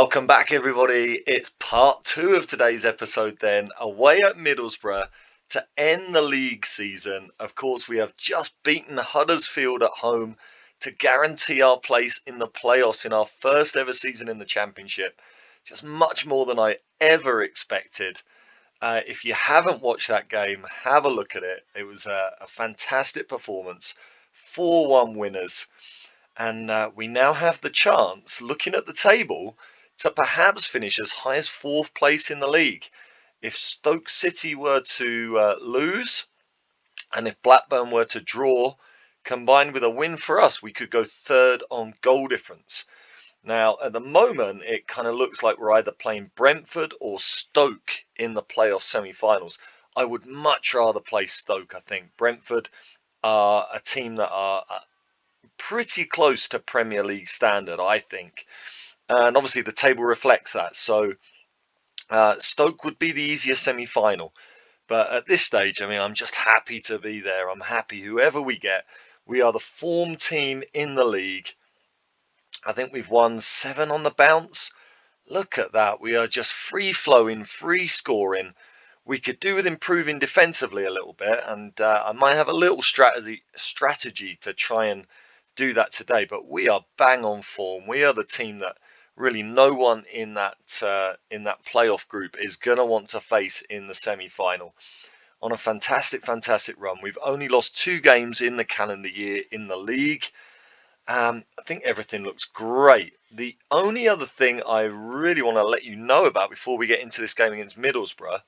Welcome back, everybody. It's part 2 of today's episode then, away at Middlesbrough to end the league season. Of course, we have just beaten Huddersfield at home to guarantee our place in the playoffs in our first ever season in the Championship. Just much more than I ever expected. If you haven't watched that game, have a look at it. It was a fantastic performance. 4-1 winners. And we now have the chance, looking at the table, to perhaps finish as high as 4th place in the league. If Stoke City were to lose, and if Blackburn were to draw, combined with a win for us, we could go 3rd on goal difference. Now, at the moment, it kind of looks like we're either playing Brentford or Stoke in the playoff semi-finals. I would much rather play Stoke, I think. Brentford are a team that are pretty close to Premier League standard, I think. And obviously the table reflects that. So Stoke would be the easiest semi-final. But at this stage, I mean, I'm just happy to be there. I'm happy whoever we get. We are the form team in the league. I think we've won 7 on the bounce. Look at that. We are just free-flowing, free-scoring. We could do with improving defensively a little bit. And I might have a little strategy to try and do that today, but we are bang on form. We are the team that really no one in that playoff group is going to want to face in the semi-final. On a fantastic run. We've only lost 2 games in the calendar year in the league. I think everything looks great. The only other thing I really want to let you know about before we get into this game against Middlesbrough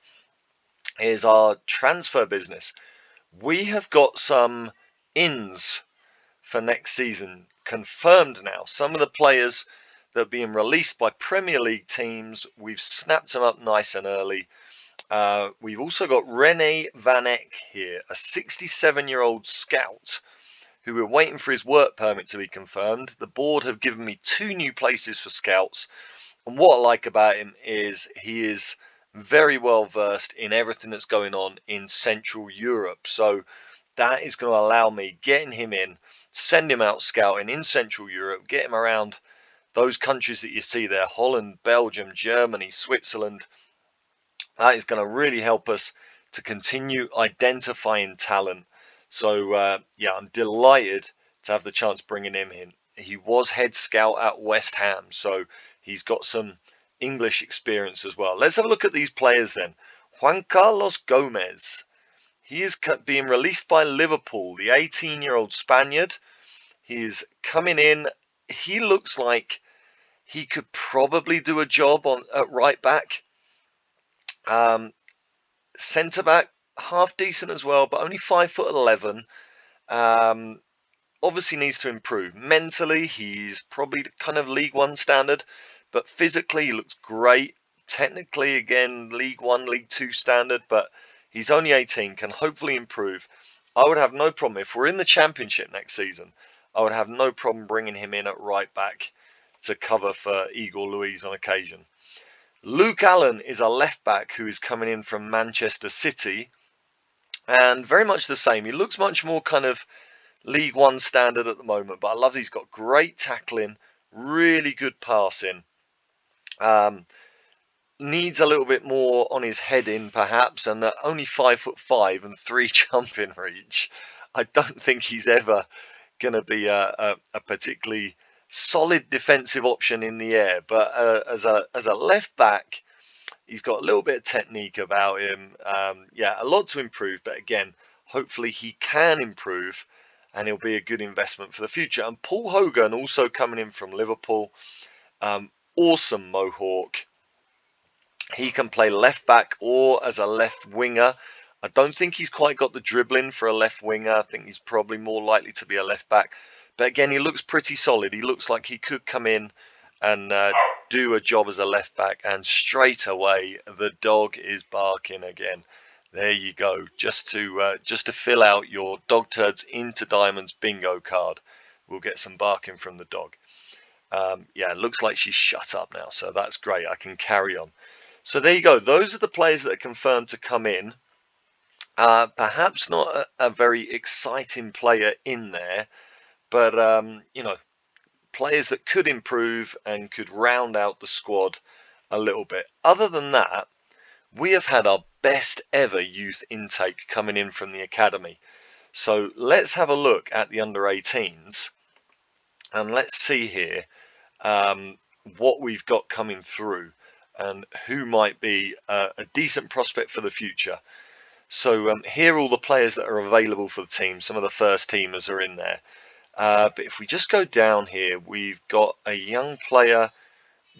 is our transfer business. We have got some ins for next season confirmed now. Some of the players that are being released by Premier League teams, we've snapped them up nice and early. We've also got Rene Van Eck here, a 67-year-old scout who we're waiting for his work permit to be confirmed. The board have given me 2 new places for scouts, and what I like about him is he is very well versed in everything that's going on in Central Europe. So that is going to allow me getting him in, send him out scouting in Central Europe, get him around those countries that you see there, Holland, Belgium, Germany, Switzerland. That is going to really help us to continue identifying talent. So, yeah, I'm delighted to have the chance bringing him in. He was head scout at West Ham, so he's got some English experience as well. Let's have a look at these players then. Juan Carlos Gomez. He is being released by Liverpool, the 18-year-old Spaniard. He is coming in. He looks like he could probably do a job at right back. Centre back, half decent as well, but only 5'11". Obviously needs to improve. Mentally, he's probably kind of League One standard, but physically he looks great. Technically, again, League One, League Two standard, but he's only 18, can hopefully improve. I would have no problem if we're in the Championship next season. I would have no problem bringing him in at right back to cover for Igor Luiz on occasion. Luke Allen is a left back who is coming in from Manchester City, and very much the same. He looks much more kind of League One standard at the moment, but I love that he's got great tackling, really good passing. Needs a little bit more on his heading perhaps, and only 5'5" and 3 jumping reach. I don't think he's ever going to be a particularly solid defensive option in the air, but as a left back, he's got a little bit of technique about him. Yeah, a lot to improve, but again, hopefully he can improve and he'll be a good investment for the future. And Paul Hogan also coming in from Liverpool, awesome Mohawk. He can play left back or as a left winger. I don't think he's quite got the dribbling for a left winger. I think he's probably more likely to be a left back. But again, he looks pretty solid. He looks like he could come in and do a job as a left back. And straight away, the dog is barking again. There you go. Just to fill out your Dog Turds into Diamonds bingo card, we'll get some barking from the dog. Yeah, it looks like she's shut up now, so that's great. I can carry on. So there you go. Those are the players that are confirmed to come in. Perhaps not a very exciting player in there, but you know, players that could improve and could round out the squad a little bit. Other than that, we have had our best ever youth intake coming in from the academy. So let's have a look at the under-18s and let's see here what we've got coming through and who might be a decent prospect for the future. So here are all the players that are available for the team. Some of the first teamers are in there. But if we just go down here, we've got a young player,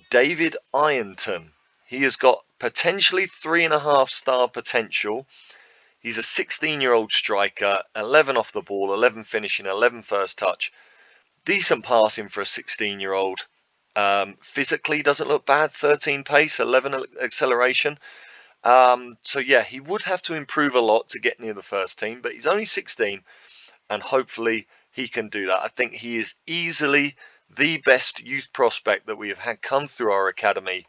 David Ironton. He has got potentially 3.5-star potential. He's a 16-year-old striker, 11 off the ball, 11 finishing, 11 first touch. Decent passing for a 16-year-old. Physically doesn't look bad, 13 pace, 11 acceleration. So yeah, he would have to improve a lot to get near the first team, but he's only 16 and hopefully he can do that. I think he is easily the best youth prospect that we have had come through our academy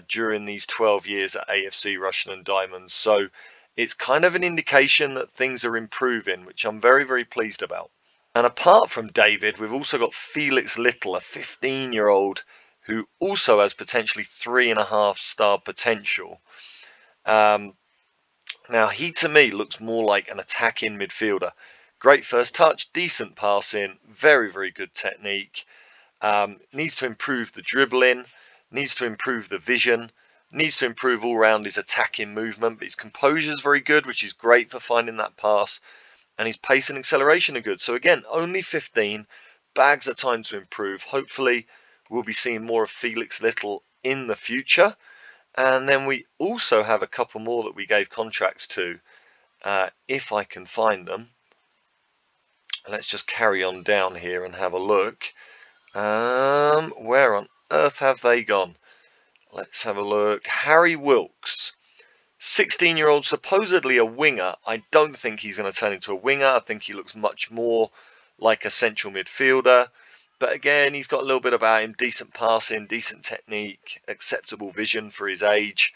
during these 12 years at AFC Russian and Diamonds. So it's kind of an indication that things are improving, which I'm very, very pleased about. And apart from David, we've also got Felix Little, a 15-year-old who also has potentially 3.5-star potential. Now, he to me looks more like an attacking midfielder. Great first touch, decent passing, very, very good technique. Needs to improve the dribbling, needs to improve the vision, needs to improve all round his attacking movement. But his composure is very good, which is great for finding that pass. And his pace and acceleration are good. So again, only 15, bags of time to improve. Hopefully, we'll be seeing more of Felix Little in the future. And then we also have a couple more that we gave contracts to, if I can find them. Let's just carry on down here and have a look. Where on earth have they gone? Let's have a look. Harry Wilkes, 16-year-old, supposedly a winger. I don't think he's going to turn into a winger. I think he looks much more like a central midfielder. But again, he's got a little bit about him. Decent passing, decent technique, acceptable vision for his age,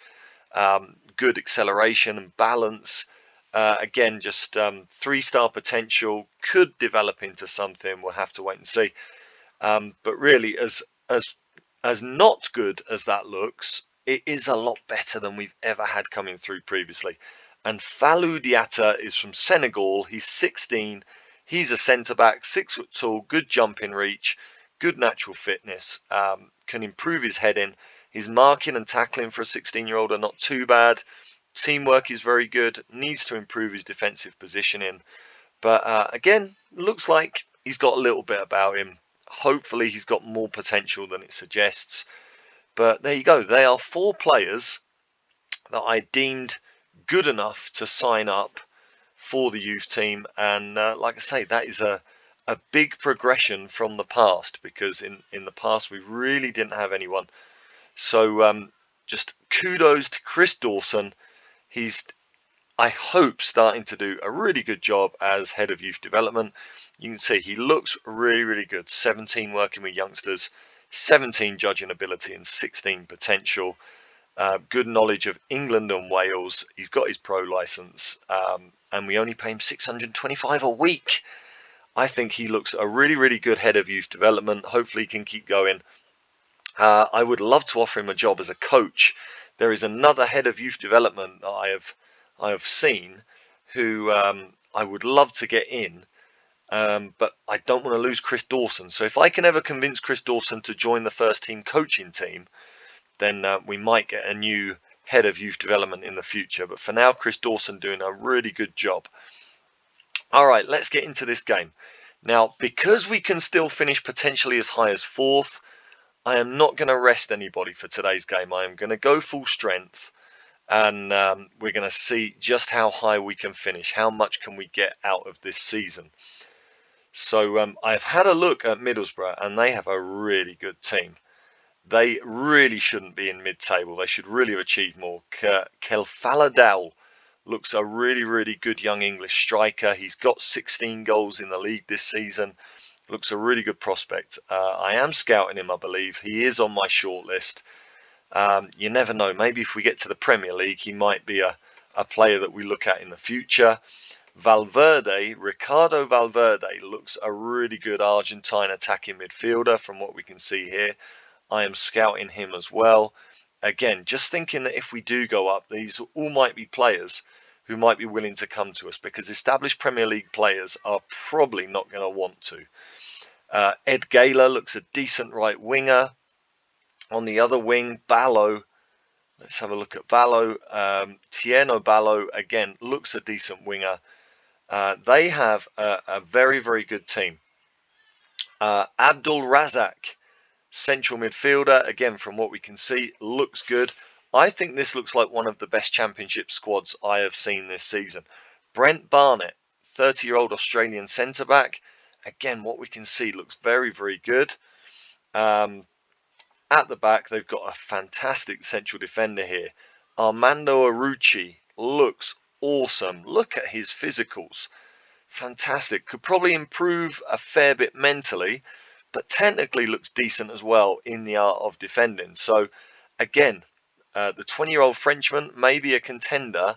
good acceleration and balance. Again, just 3-star potential, could develop into something. We'll have to wait and see. But really, as not good as that looks, it is a lot better than we've ever had coming through previously. And Fallou Diatta is from Senegal. He's 16. He's a centre-back, 6 foot tall, good jumping reach, good natural fitness, can improve his heading. His marking and tackling for a 16-year-old are not too bad. Teamwork is very good, needs to improve his defensive positioning. But again, looks like he's got a little bit about him. Hopefully he's got more potential than it suggests. But there you go. They are 4 players that I deemed good enough to sign up for the youth team. And like I say, that is a big progression from the past, because in the past we really didn't have anyone. So just kudos to Chris Dawson. He's, I hope, starting to do a really good job as head of youth development. You can see he looks really, really good. 17 working with youngsters, 17 judging ability and 16 potential. Good knowledge of England and Wales. He's got his pro license, and we only pay him $625 a week. I think he looks a really, really good head of youth development. Hopefully he can keep going. I would love to offer him a job as a coach. There is another head of youth development that I have seen who I would love to get in, but I don't want to lose Chris Dawson. So if I can ever convince Chris Dawson to join the first team coaching team, then we might get a new head of youth development in the future. But for now, Chris Dawson doing a really good job. All right, let's get into this game. Now, because we can still finish potentially as high as 4th, I am not going to rest anybody for today's game. I am going to go full strength, and we're going to see just how high we can finish. How much can we get out of this season? So I've had a look at Middlesbrough, and they have a really good team. They really shouldn't be in mid-table. They should really have achieved more. Kelfaladal looks a really, really good young English striker. He's got 16 goals in the league this season. Looks a really good prospect. I am scouting him, I believe. He is on my shortlist. You never know. Maybe if we get to the Premier League, he might be a player that we look at in the future. Ricardo Valverde looks a really good Argentine attacking midfielder from what we can see here. I am scouting him as well. Again, just thinking that if we do go up, these all might be players who might be willing to come to us, because established Premier League players are probably not going to want to. Ed Gala looks a decent right winger. On the other wing, Ballo. Let's have a look at Ballo. Tieno Ballo, again, looks a decent winger. They have a very, very good team. Abdul Razak, central midfielder, again, from what we can see, looks good. I think this looks like one of the best championship squads I have seen this season. Brent Barnett, 30-year-old Australian centre-back. Again, what we can see looks very, very good. At the back, they've got a fantastic central defender here. Armando Arucci looks awesome. Look at his physicals. Fantastic. Could probably improve a fair bit mentally, but technically looks decent as well in the art of defending. So, again, the 20-year-old Frenchman may be a contender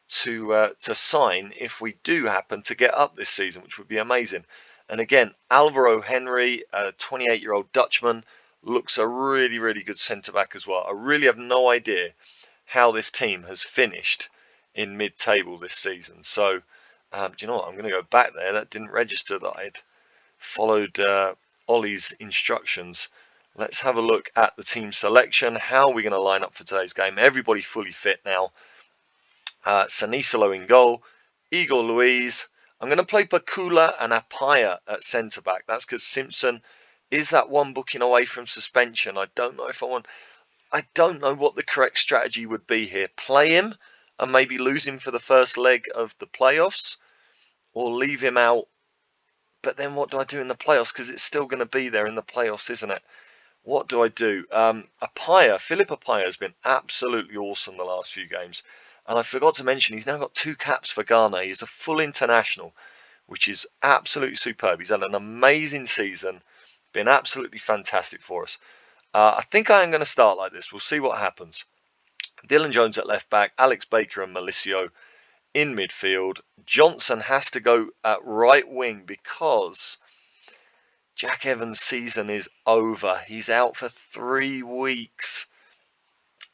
to sign if we do happen to get up this season, which would be amazing. And again, Alvaro Henry, a 28-year-old Dutchman, looks a really, really good centre-back as well. I really have no idea how this team has finished in mid-table this season. So, do you know what? I'm going to go back there. That didn't register that I'd followed Ollie's instructions. Let's have a look at the team selection. How are we going to line up for today's game? Everybody fully fit now. Sanisalo in goal. Igor Luiz. I'm going to play Bakula and Apaya at centre-back. That's because Simpson is that one booking away from suspension. I don't know if I don't know what the correct strategy would be here. Play him and maybe lose him for the first leg of the playoffs, or leave him out. But then what do I do in the playoffs? Because it's still going to be there in the playoffs, isn't it? What do I do? Philip Apaya has been absolutely awesome the last few games. And I forgot to mention, he's now got 2 caps for Ghana. He's a full international, which is absolutely superb. He's had an amazing season. Been absolutely fantastic for us. I think I am going to start like this. We'll see what happens. Dylan Jones at left back, Alex Baker and Malicio in midfield. Johnson has to go at right wing because Jack Evans' season is over. He's out for 3 weeks.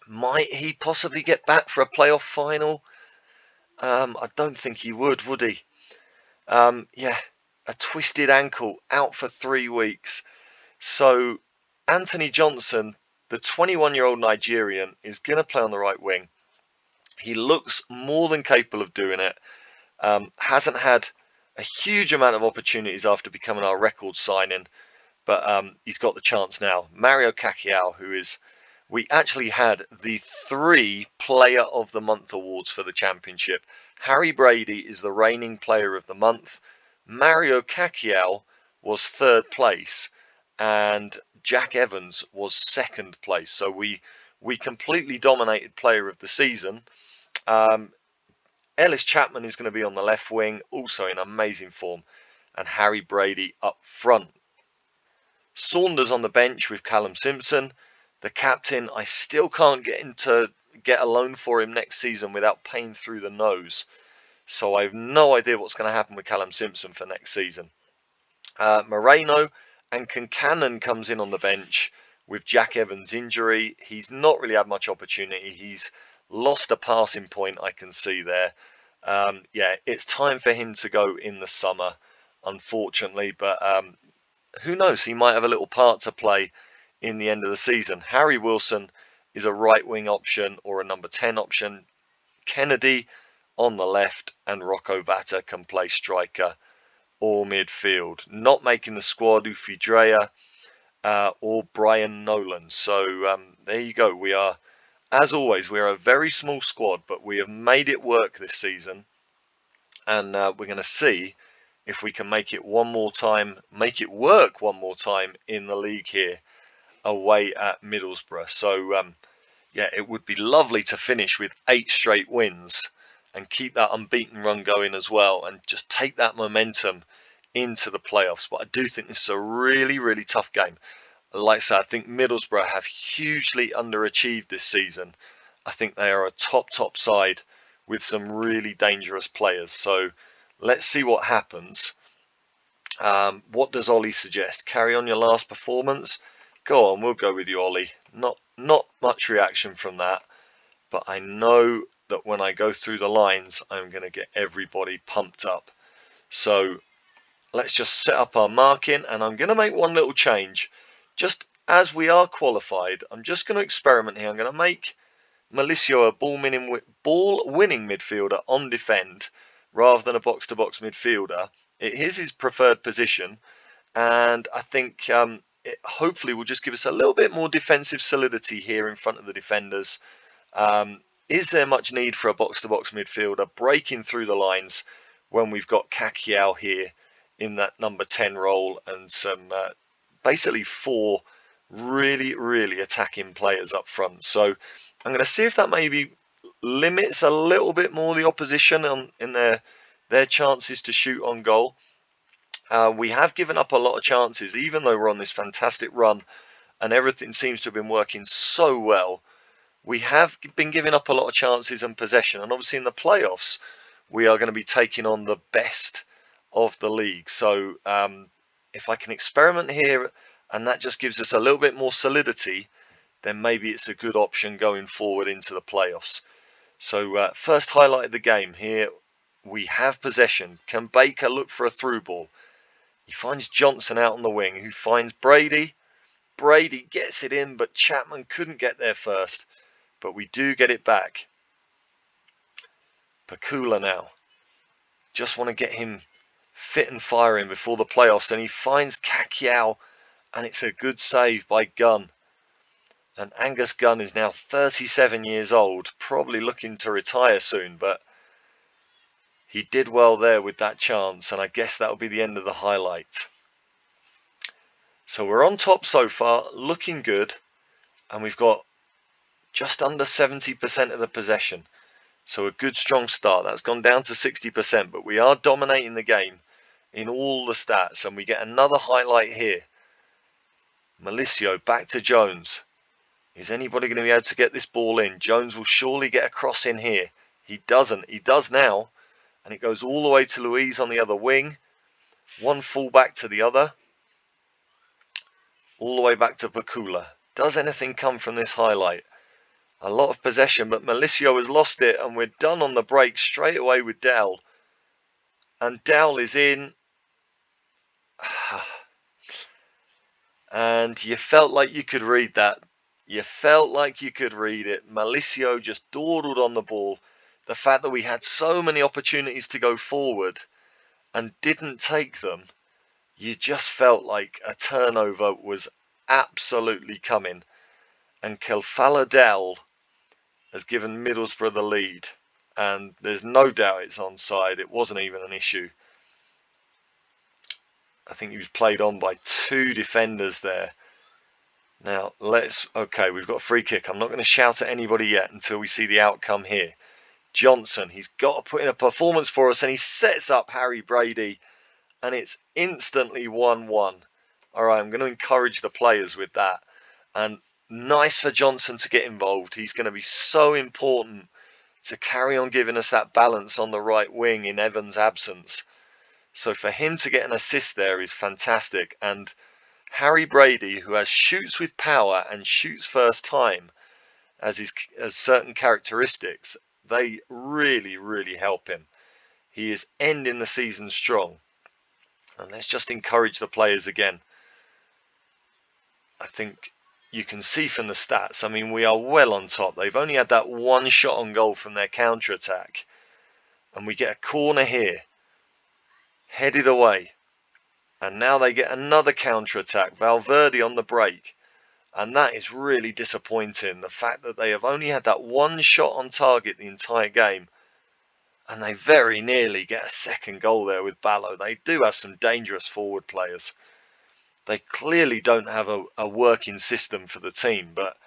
Might he possibly get back for a playoff final? I don't think he would he? Yeah, a twisted ankle, out for 3 weeks. So Anthony Johnson, the 21-year-old Nigerian, is going to play on the right wing. He looks more than capable of doing it. Hasn't had a huge amount of opportunities after becoming our record signing, but he's got the chance now. Mario Kakiao, we actually had the 3 Player of the Month awards for the championship. Harry Brady is the reigning Player of the Month. Mario Kakiao was 3rd place, and Jack Evans was 2nd place. So we completely dominated Player of the Season. Ellis Chapman is going to be on the left wing, also in amazing form, and Harry Brady up front. Saunders on the bench with Callum Simpson. The captain, I still can't get a loan for him next season without paying through the nose. So I have no idea what's going to happen with Callum Simpson for next season. Moreno and Concannon comes in on the bench with Jack Evans' injury. He's not really had much opportunity. He's lost a passing point, I can see there. Yeah, it's time for him to go in the summer, unfortunately. But who knows? He might have a little part to play in the end of the season. Harry Wilson is a right wing option or a number 10 option. Kennedy on the left, and Rocco Vata can play striker or midfield. Not making the squad, Ufi Drea or Brian Nolan. So there you go. We are, as always, we are a very small squad, but we have made it work this season. And we're going to see if we can make it one more time, make it work one more time in the league here, away at Middlesbrough. So yeah, it would be lovely to finish with 8 straight wins and keep that unbeaten run going as well, and just take that momentum into the playoffs. But I do think this is a really, really tough game. Like I said, I think Middlesbrough have hugely underachieved this season. I think they are a top side with some really dangerous players. So let's see what happens. What does Ollie suggest? Carry on your last performance? Go on, we'll go with you, Ollie. Not much reaction from that, but I know that when I go through the lines, I'm going to get everybody pumped up. So let's just set up our marking, and I'm going to make one little change. Just as we are qualified, I'm just going to experiment here. I'm going to make Malicio a ball-winning midfielder on defend rather than a box-to-box midfielder. It is his preferred position, and I think it hopefully will just give us a little bit more defensive solidity here in front of the defenders. Is there much need for a box-to-box midfielder breaking through the lines when we've got Kakiao here in that number 10 role and some basically 4 really attacking players up front? So I'm going to see if that maybe limits a little bit more the opposition in their chances to shoot on goal. We have given up a lot of chances, even though we're on this fantastic run and everything seems to have been working so well. We have been giving up a lot of chances and possession, and obviously in the playoffs we are going to be taking on the best of the league. So if I can experiment here and that just gives us a little bit more solidity, then maybe it's a good option going forward into the playoffs. So first highlight of the game here, we have possession. Can Baker look for a through ball? He finds Johnson out on the wing, who finds Brady. Brady gets it in, but Chapman couldn't get there first. But we do get it back. Pakula now. Just want to get him fit and firing before the playoffs, and he finds Kakiao, and it's a good save by Gunn. And Angus Gunn is now 37 years old, probably looking to retire soon, but he did well there with that chance, and I guess that'll be the end of the highlight. So we're on top so far, looking good, and we've got just under 70% of the possession. So a good strong start. That's gone down to 60%, but we are dominating the game in all the stats, and we get another highlight here. Malicio back to Jones. Is anybody going to be able to get this ball in? Jones will surely get a cross in here. He doesn't. He does now. And it goes all the way to Louise on the other wing. One full back to the other. All the way back to Pakula. Does anything come from this highlight? A lot of possession, but Malicio has lost it, and we're done on the break straight away with Dowell. And Dowell is in. And you felt like you could read that. You felt like you could read it. Malicio just dawdled on the ball. The fact that we had so many opportunities to go forward and didn't take them, you just felt like a turnover was absolutely coming. And Kelfala Dowell has given Middlesbrough the lead. And there's no doubt it's onside. It wasn't even an issue. I think he was played on by 2 defenders there. Now, okay, we've got a free kick. I'm not going to shout at anybody yet until we see the outcome here. Johnson, he's got to put in a performance for us, and he sets up Harry Brady, and it's instantly 1-1. All right, I'm going to encourage the players with that. And nice for Johnson to get involved. He's going to be so important to carry on giving us that balance on the right wing in Evans' absence. So for him to get an assist there is fantastic. And Harry Brady, who has shoots with power and shoots first time as certain characteristics, they really help him. He is ending the season strong. And let's just encourage the players again. I think you can see from the stats, I mean, we are well on top. They've only had that 1 shot on goal from their counter-attack. And we get a corner here. Headed away. And now they get another counter-attack. Valverde on the break. And that is really disappointing. The fact that they have only had that 1 shot on target the entire game. And they very nearly get a second goal there with Ballo. They do have some dangerous forward players. They clearly don't have a working system for the team. But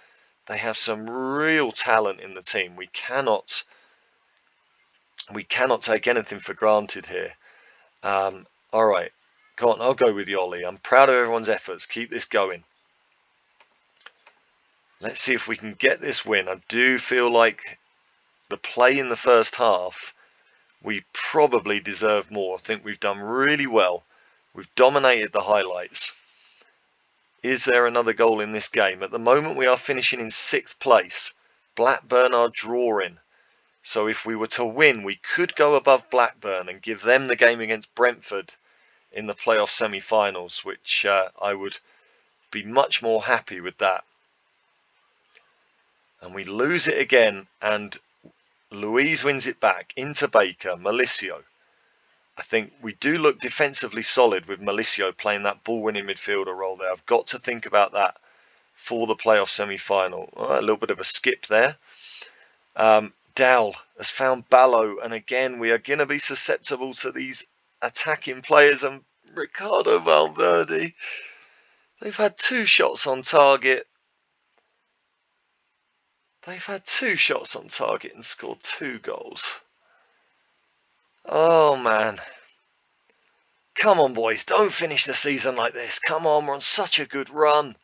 they have some real talent in the team. We cannot take anything for granted here. All right. Go on, I'll go with you, Ollie. I'm proud of everyone's efforts. Keep this going. Let's see if we can get this win. I do feel like the play in the first half, we probably deserve more. I think we've done really well. We've dominated the highlights. Is there another goal in this game? At the moment, we are finishing in 6th place. Blackburn are drawing. So if we were to win, we could go above Blackburn and give them the game against Brentford in the playoff semi-finals, which I would be much more happy with that. And we lose it again, and Louise wins it back into Baker. Malicio. I think we do look defensively solid with Malicio playing that ball-winning midfielder role there. I've got to think about that for the playoff semi-final. Oh, a little bit of a skip there. Dowell has found Ballo, and again we are going to be susceptible to these attacking players. And Ricardo Valverde, they've had 2 shots on target. They've had 2 shots on target and scored 2 goals. Oh man. Come on, boys, don't finish the season like this. Come on, we're on such a good run.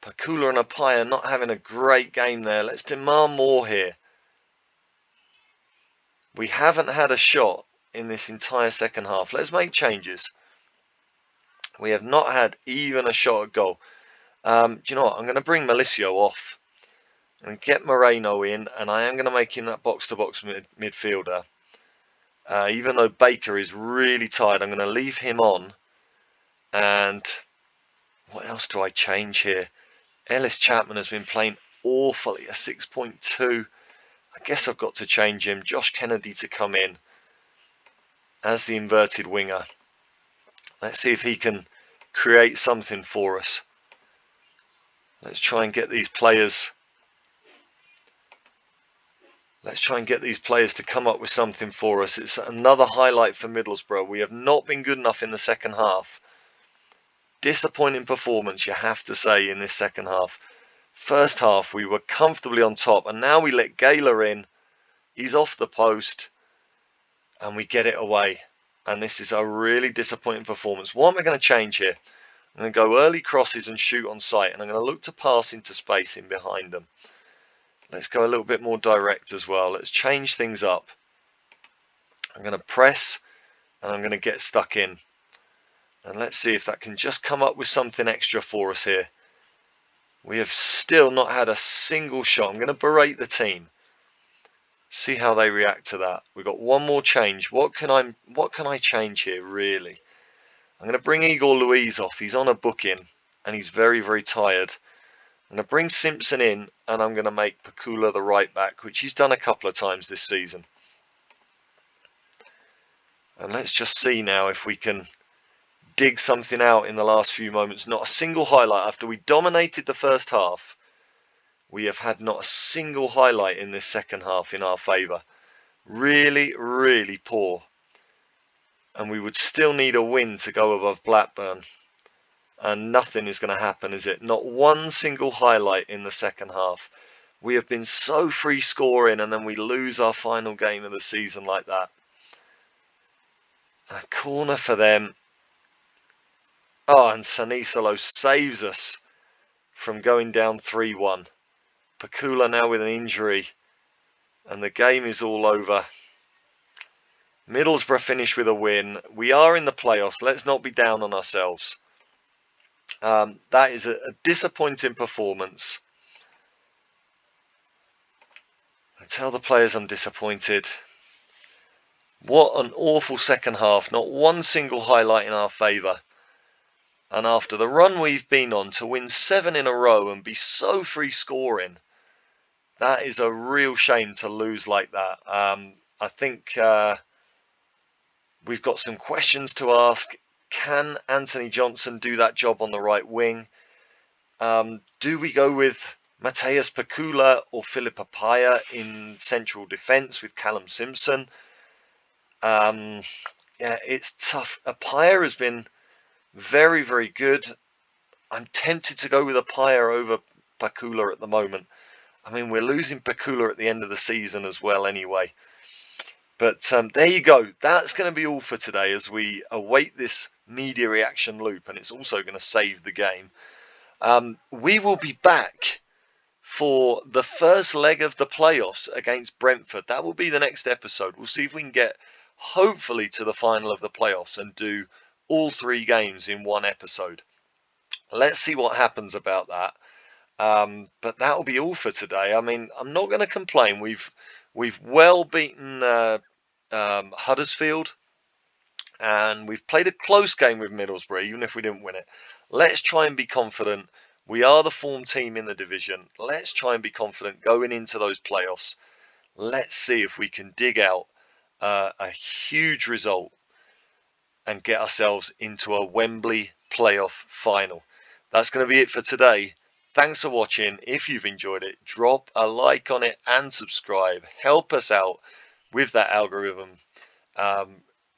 Pakula and Apaya not having a great game there. Let's demand more here. We haven't had a shot in this entire second half. Let's make changes. We have not had even a shot at goal. Do you know what? I'm going to bring Malicio off and get Moreno in, and I am going to make him that box-to-box midfielder. Even though Baker is really tired, I'm going to leave him on. And what else do I change here? Ellis Chapman has been playing awfully, a 6.2. I guess I've got to change him. Josh Kennedy to come in as the inverted winger. Let's see if he can create something for us. Let's try and get these players. Let's try and get these players to come up with something for us. It's another highlight for Middlesbrough. We have not been good enough in the second half. Disappointing performance, you have to say, in this second half. First half, we were comfortably on top, and now we let Gala in. He's off the post, and we get it away. And this is a really disappointing performance. What am I going to change here? I'm going to go early crosses and shoot on sight, and I'm going to look to pass into space in behind them. Let's go a little bit more direct as well. Let's change things up. I'm going to press, and I'm going to get stuck in. And let's see if that can just come up with something extra for us here. We have still not had a single shot. I'm going to berate the team. See how they react to that. We've got one more change. What can I change here, really? I'm going to bring Igor Luiz off. He's on a booking, and he's very, very tired. I'm going to bring Simpson in, and I'm going to make Pakula the right back, which he's done a couple of times this season. And let's just see now if we can dig something out in the last few moments. Not a single highlight. After we dominated the first half, we have had not a single highlight in this second half in our favour. Really, really poor. And we would still need a win to go above Blackburn. And nothing is going to happen, is it? Not one single highlight in the second half. We have been so free scoring, and then we lose our final game of the season like that. A corner for them. Oh, and Sanisalo saves us from going down 3-1. Pakula now with an injury, and the game is all over. Middlesbrough finished with a win. We are in the playoffs. Let's not be down on ourselves. That is a disappointing performance. I tell the players I'm disappointed. What an awful second half. Not one single highlight in our favour. And after the run we've been on, to win 7 in a row and be so free scoring, that is a real shame to lose like that. I think we've got some questions to ask. Can Anthony Johnson do that job on the right wing? Do we go with Mateus Pakula or Philip Apaya in central defence with Callum Simpson? Yeah, it's tough. Apaya has been very, very good. I'm tempted to go with Apaya over Pakula at the moment. I mean, we're losing Pakula at the end of the season as well anyway. But there you go. That's going to be all for today as we await this media reaction loop, and it's also going to save the game. We will be back for the first leg of the playoffs against Brentford. That will be the next episode. We'll see if we can get, hopefully, to the final of the playoffs and do all 3 games in one episode. Let's see what happens about that. But that will be all for today. I mean, I'm not going to complain. We've well beaten Huddersfield, and we've played a close game with Middlesbrough, even if we didn't win it. Let's try and be confident. We are the form team in the division. Let's try and be confident going into those playoffs. Let's see if we can dig out a huge result and get ourselves into a Wembley playoff final. That's going to be it for today. Thanks for watching. If you've enjoyed it, drop a like on it and subscribe. Help us out with that algorithm.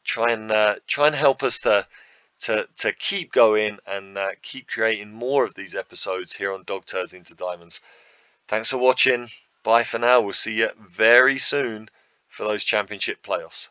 Try and help us to keep going and keep creating more of these episodes here on Dog Turds into Diamonds. Thanks for watching. Bye for now. We'll see you very soon for those championship playoffs.